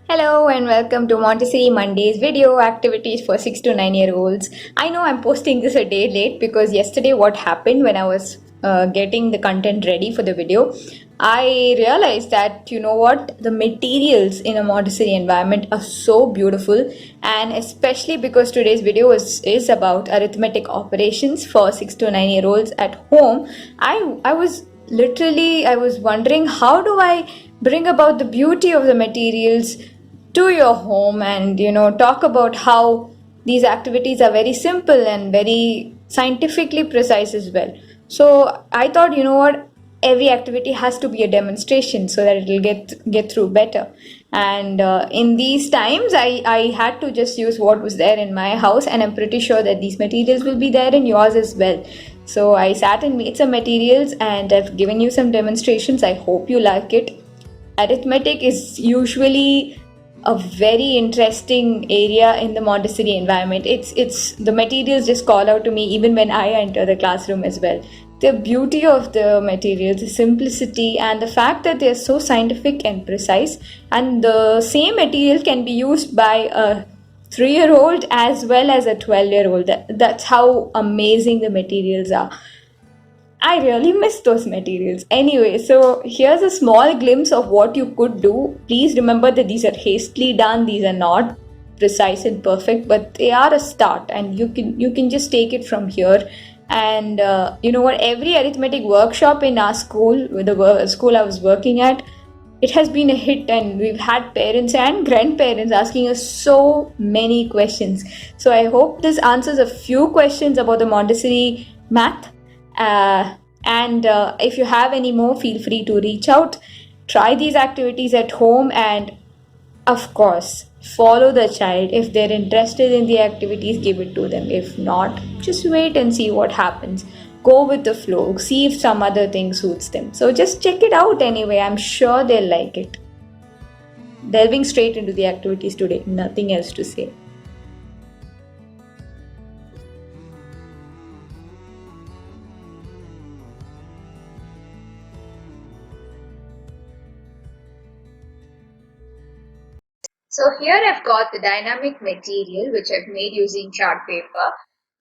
Hello and welcome to Montessori Monday's video activities for 6 to 9 year olds. I know I'm posting this a day late because yesterday what happened when I was getting the content ready for the video, I realized that the materials in a Montessori environment are so beautiful, and especially because today's video is about arithmetic operations for 6 to 9 year olds at home. I was wondering, how do I bring about the beauty of the materials to your home and talk about how these activities are very simple and very scientifically precise as well. So I thought, every activity has to be a demonstration so that it will get through better. And in these times, I had to just use what was there in my house, and I'm pretty sure that these materials will be there in yours as well. So I sat and made some materials, and I've given you some demonstrations. I hope you like it. Arithmetic is usually a very interesting area in the Montessori environment. It's the materials just call out to me even when I enter the classroom as well. The beauty of the materials, the simplicity, and the fact that they're so scientific and precise, and the same material can be used by a 3 year old as well as a 12-year old. That's how amazing the materials are. I really miss those materials. Anyway, so here's a small glimpse of what you could do. Please remember that these are hastily done. These are not precise and perfect, but they are a start, and you can just take it from here. And you know what? Every arithmetic workshop in our school, with the school I was working at, it has been a hit, and we've had parents and grandparents asking us so many questions. So I hope this answers a few questions about the Montessori math. And if you have any more, feel free to reach out. Try these activities at home, and of course, follow the child. If they're interested in the activities, give it to them. If not, just wait and see what happens. Go with the flow, see if some other thing suits them. So just check it out anyway. I'm sure they'll like it. Delving straight into the activities today, nothing else to say. So here I've got the dynamic material which I've made using chart paper.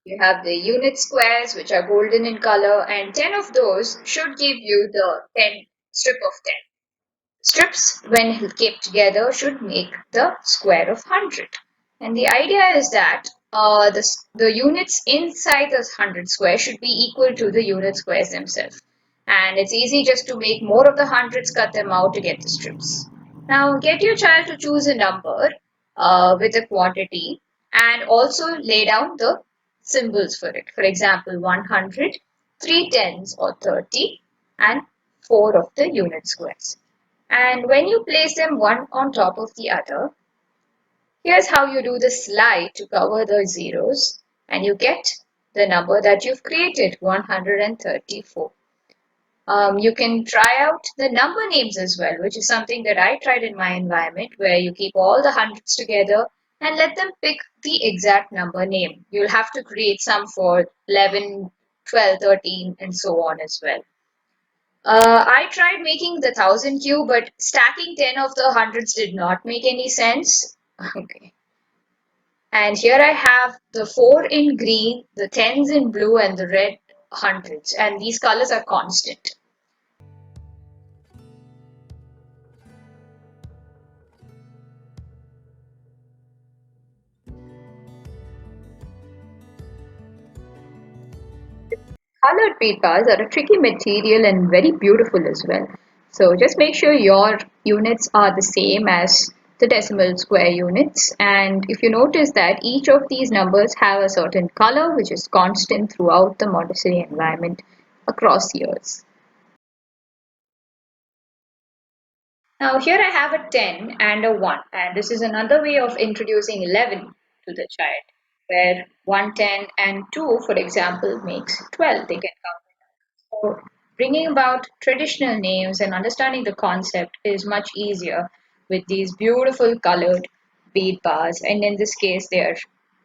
You have the unit squares which are golden in color, and 10 of those should give you the 10 strip of 10. Strips, when kept together, should make the square of 100. And the idea is that the units inside the 100 square should be equal to the unit squares themselves. And it's easy just to make more of the hundreds, cut them out to get the strips. Now get your child to choose a number with a quantity, and also lay down the symbols for it. For example, 100, 3 tens or 30, and 4 of the unit squares. And when you place them one on top of the other, here's how you do the slide to cover the zeros, and you get the number that you've created, 134. You can try out the number names as well, which is something that I tried in my environment, where you keep all the hundreds together and let them pick the exact number name. You'll have to create some for 11, 12, 13, and so on as well. I tried making the 1000 cube, but stacking 10 of the hundreds did not make any sense. Okay. And here I have the 4 in green, the 10s in blue, and the red hundreds. And these colors are constant. Colored bead bars are a tricky material and very beautiful as well. So just make sure your units are the same as the decimal square units. And if you notice that each of these numbers have a certain color which is constant throughout the Montessori environment across years. Now here I have a 10 and a 1, and this is another way of introducing 11 to the child, where 1, 10 and 2, for example, makes 12. They can count. So bringing about traditional names and understanding the concept is much easier with these beautiful colored bead bars, and in this case they are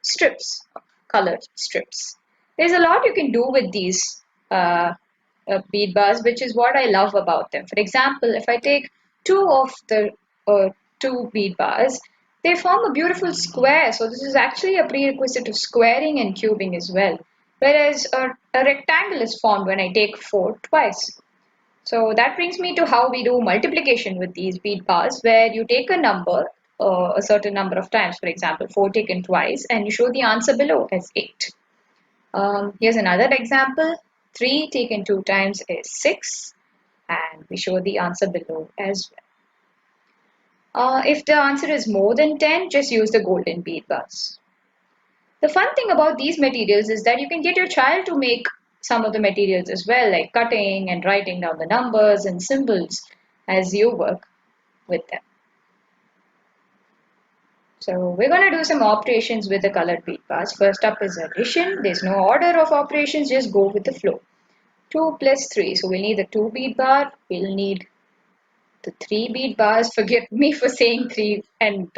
strips, colored strips. There's a lot you can do with these bead bars, which is what I love about them. For example, if I take two of the two bead bars, they form a beautiful square. So this is actually a prerequisite to squaring and cubing as well. Whereas a rectangle is formed when I take 4 twice. So that brings me to how we do multiplication with these bead bars, where you take a number, a certain number of times, for example, 4 taken twice, and you show the answer below as 8. Here's another example. 3 taken 2 times is 6, and we show the answer below as well. If the answer is more than 10, just use the golden bead bars. The fun thing about these materials is that you can get your child to make some of the materials as well, like cutting and writing down the numbers and symbols as you work with them. So we're going to do some operations with the colored bead bars. First up is addition. There's no order of operations, just go with the flow. 2 plus 3. So we'll need the 2 bead bar. We'll need the 3 bead bars. Forgive me for saying 3 and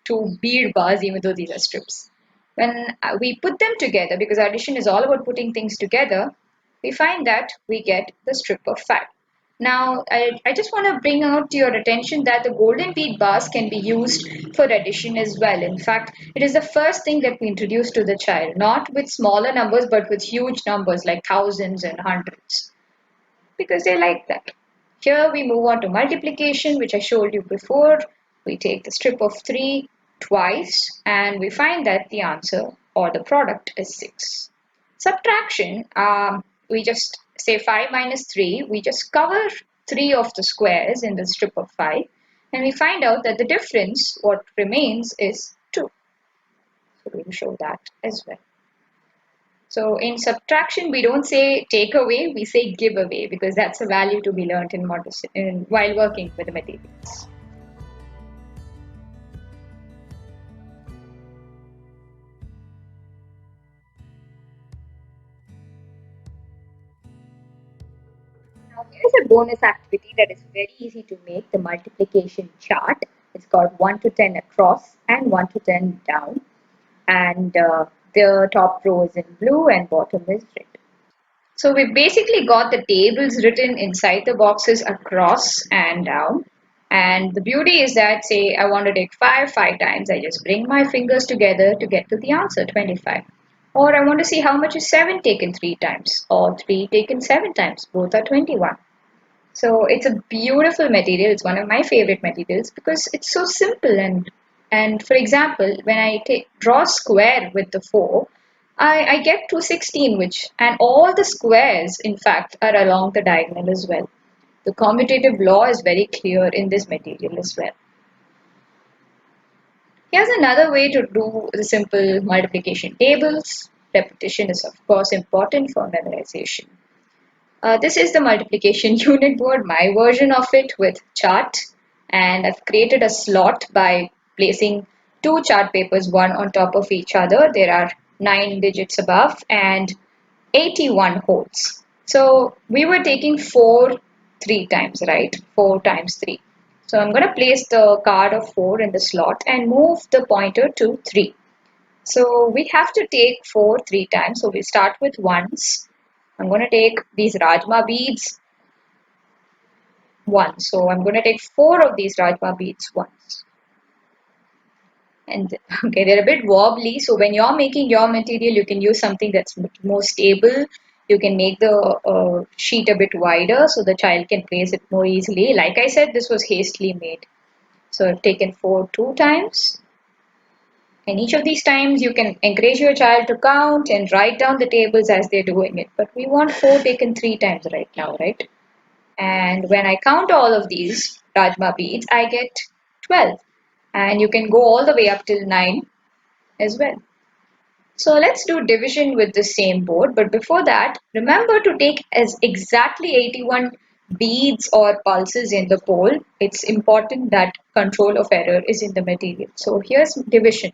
2 bead bars, even though these are strips. When we put them together, because addition is all about putting things together, we find that we get the strip of 5. Now, I just want to bring out to your attention that the golden bead bars can be used for addition as well. In fact, it is the first thing that we introduce to the child, not with smaller numbers, but with huge numbers like thousands and hundreds, because they like that. Here we move on to multiplication, which I showed you before. We take the strip of 3 twice and we find that the answer or the product is 6. Subtraction, we just say 5 minus 3. We just cover 3 of the squares in the strip of 5 and we find out that the difference, what remains, is 2. So we will show that as well. So in subtraction, we don't say take away, we say give away, because that's a value to be learned in Montessori while working with the materials. Now here's a bonus activity that is very easy to make, the multiplication chart. It's got 1 to 10 across and 1 to 10 down. And the top row is in blue and bottom is red. So we basically got the tables written inside the boxes across and down. And the beauty is that, say I want to take 5 times, I just bring my fingers together to get to the answer, 25. Or I want to see how much is 7 taken 3 times, or 3 taken 7 times, both are 21. So it's a beautiful material, it's one of my favorite materials because it's so simple. And for example, when I draw a square with the 4, I get to 16, and all the squares in fact are along the diagonal as well. The commutative law is very clear in this material as well. Here's another way to do the simple multiplication tables. Repetition is of course important for memorization. This is the multiplication unit board, my version of it with chart, and I've created a slot by placing 2 chart papers one on top of each other. There are 9 digits above and 81 holes. So we were taking 4 3 times, right? 4 times 3. So I'm going to place the card of 4 in the slot and move the pointer to 3. So we have to take 4 3 times. So we start with ones. I'm going to take these Rajma beads once. So I'm going to take 4 of these Rajma beads once. And okay, they're a bit wobbly. So when you're making your material, you can use something that's more stable. You can make the sheet a bit wider so the child can place it more easily. Like I said, this was hastily made. So I've taken 4 2 times. And each of these times you can encourage your child to count and write down the tables as they're doing it. But we want 4 taken 3 times right now, right? And when I count all of these Rajma beads, I get 12. And you can go all the way up till 9 as well. So let's do division with the same board. But before that, remember to take as exactly 81 beads or pulses in the pole. It's important that control of error is in the material. So here's division.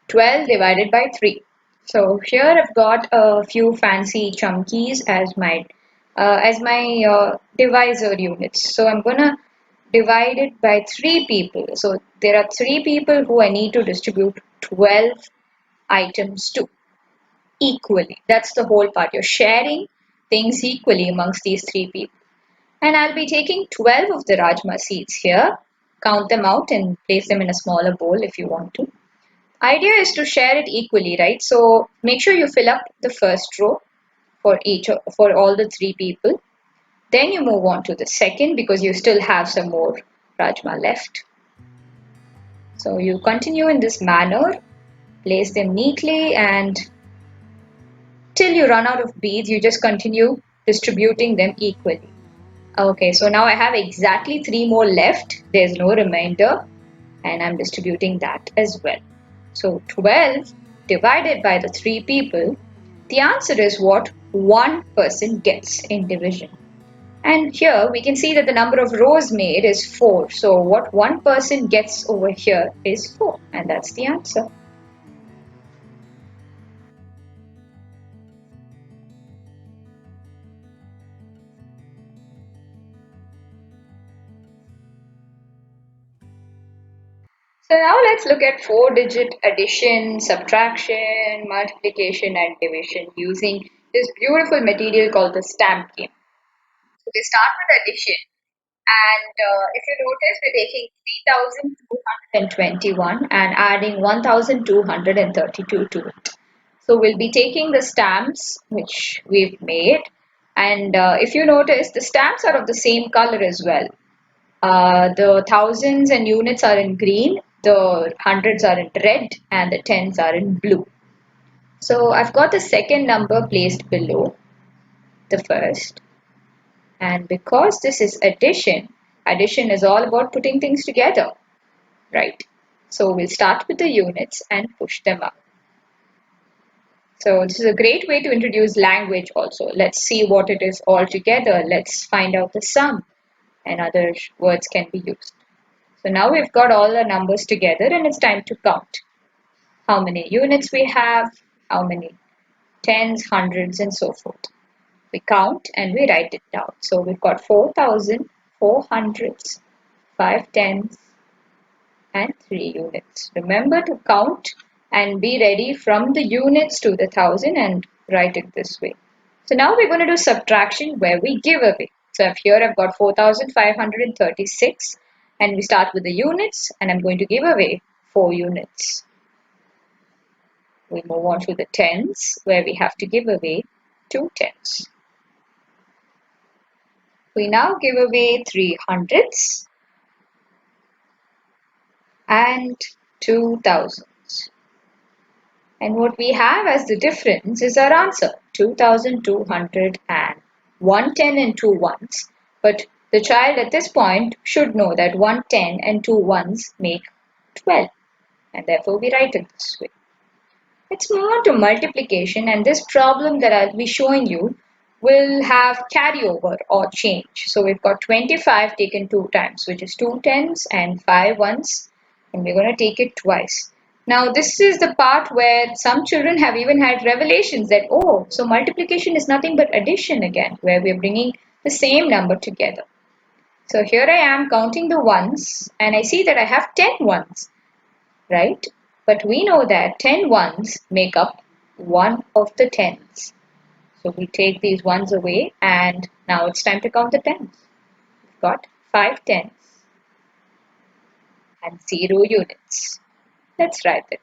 12 divided by 3. So here I've got a few fancy chunkies as my divisor units. So I'm gonna divide it by 3 people. So there are 3 people who I need to distribute 12 items to equally. That's the whole part. You're sharing things equally amongst these 3 people. And I'll be taking 12 of the Rajma seeds here. count them out and place them in a smaller bowl if you want to. Idea is to share it equally, right? So make sure you fill up the first row for all the three people. Then you move on to the second because you still have some more rajma left. So you continue in this manner, place them neatly, and till you run out of beads, you just continue distributing them equally. Okay, so now I have exactly three more left. There's no remainder, and I'm distributing that as well. So 12 divided by the three people, the answer is what one person gets in division. And here we can see that the number of rows made is 4. So what one person gets over here is 4, and that's the answer. So now let's look at 4-digit addition, subtraction, multiplication and division using this beautiful material called the stamp game. So we start with addition, and if you notice we're taking 3,221 and adding 1,232 to it. So we'll be taking the stamps which we've made, and if you notice the stamps are of the same color as well. The thousands and units are in green, the hundreds are in red, and the tens are in blue. So I've got the second number placed below the first. And because this is addition, addition is all about putting things together, right? So we'll start with the units and push them up. So this is a great way to introduce language also. Let's see what it is all together. Let's find out the sum, and other words can be used. So now we've got all the numbers together and it's time to count. How many units we have, how many tens, hundreds and so forth. We count and we write it down. So we've got 4,000, 4 hundreds, 5 tens and 3 units. Remember to count and be ready from the units to the thousand and write it this way. So now we're going to do subtraction where we give away. So here I've got 4,536 and we start with the units and I'm going to give away 4 units. We move on to the tens where we have to give away 2 tens. We now give away 3 hundreds and 2 thousands. And what we have as the difference is our answer, 2,200 and 1 10 and 2 ones. But the child at this point should know that 1 10 and 2 ones make 12. And therefore we write it this way. Let's move on to multiplication, and this problem that I'll be showing you will have carryover or change. So we've got 25 taken 2 times, which is 2 tens and 5 ones, and we're going to take it twice. Now this is the part where some children have even had revelations that, oh, so multiplication is nothing but addition again, where we're bringing the same number together. So here I am counting the ones and I see that I have 10 ones, right? But we know that 10 ones make up one of the tens. So we take these ones away and now it's time to count the tens. We've got 5 tens and 0 units. Let's write it.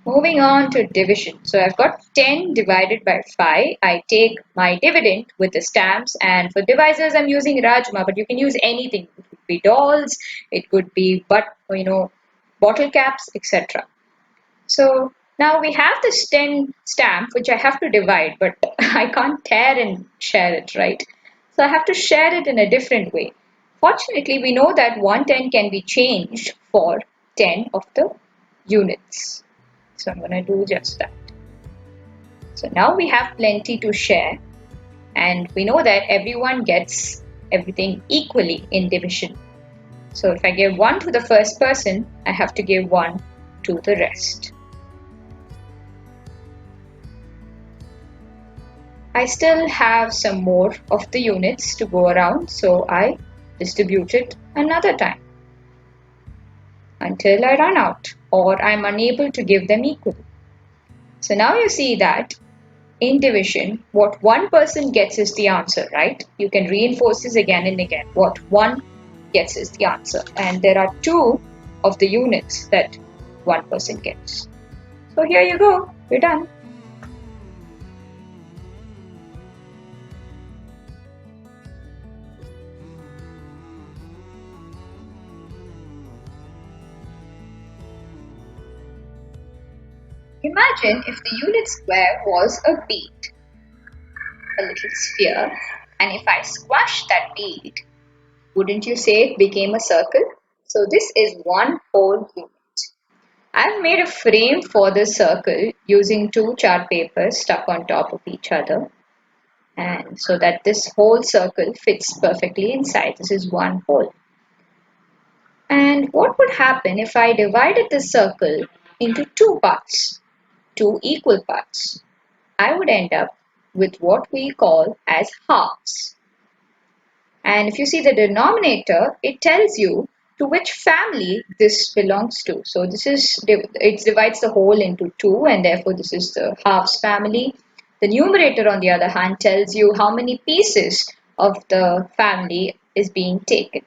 Moving on to division. So I've got 10 divided by 5. I take my dividend with the stamps, and for divisors I'm using Rajma, but you can use anything. It could be dolls, it could be bottle caps, etc. So now we have this 10 stamp which I have to divide, but I can't tear and share it, right? So I have to share it in a different way. Fortunately, we know that 110 can be changed for 10 of the units. So I'm going to do just that. So now we have plenty to share, and we know that everyone gets everything equally in division. So if I give 1 to the first person, I have to give 1 to the rest. I still have some more of the units to go around, so I distribute it another time until I run out or I'm unable to give them equal. So now you see that in division, what one person gets is the answer, right? You can reinforce this again and again. What one gets is the answer. And there are two of the units that one person gets. So here you go. We're done. Imagine if the unit square was a bead, a little sphere, and if I squash that bead, wouldn't you say it became a circle? So this is one whole unit. I've made a frame for this circle using two chart papers stuck on top of each other, and so that this whole circle fits perfectly inside. This is one hole. And what would happen if I divided this circle into two parts, two equal parts? I would end up with what we call as halves. And if you see the denominator, it tells you to which family this belongs to. So this is, it divides the whole into two, and therefore this is the halves family. The numerator, on the other hand, tells you how many pieces of the family is being taken.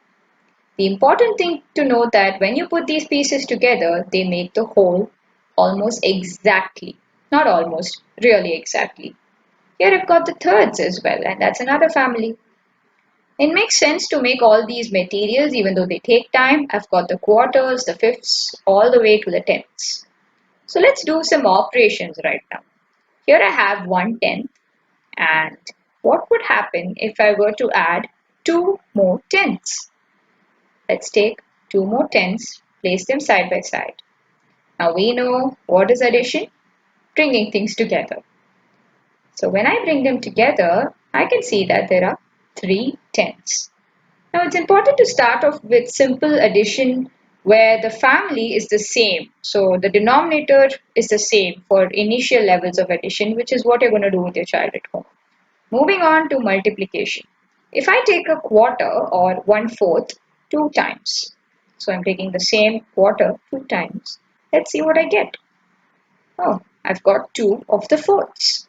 The important thing to note that when you put these pieces together, they make the whole almost exactly. Not almost, really exactly. Here I've got the thirds as well, and that's another family. It makes sense to make all these materials even though they take time. I've got the quarters, the fifths, all the way to the tenths. So let's do some operations right now. Here I have 1/10, and what would happen if I were to add two more tenths? Let's take two more tenths, place them side by side. Now we know what is addition? Bringing things together. So when I bring them together, I can see that there are three tenths. Now it's important to start off with simple addition where the family is the same. So the denominator is the same for initial levels of addition, which is what you're going to do with your child at home. Moving on to multiplication. If I take a quarter or 1/4 two times, so I'm taking the same quarter two times, let's see what I get. Oh, I've got two of the fourths.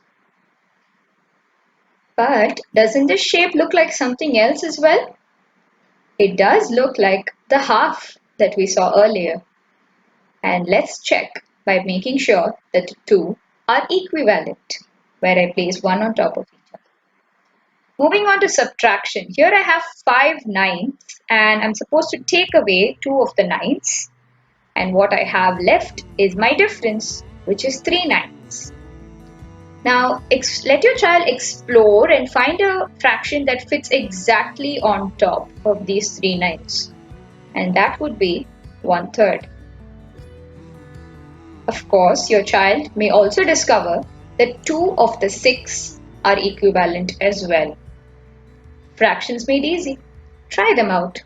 But doesn't this shape look like something else as well? It does look like the half that we saw earlier. And let's check by making sure that the two are equivalent, where I place one on top of each other. Moving on to subtraction. Here I have 5/9 and I'm supposed to take away two of the nines. And what I have left is my difference, which is 3/9. Now, let your child explore and find a fraction that fits exactly on top of these 3/9, and that would be 1/3. Of course, your child may also discover that two of the six are equivalent as well. Fractions made easy. Try them out.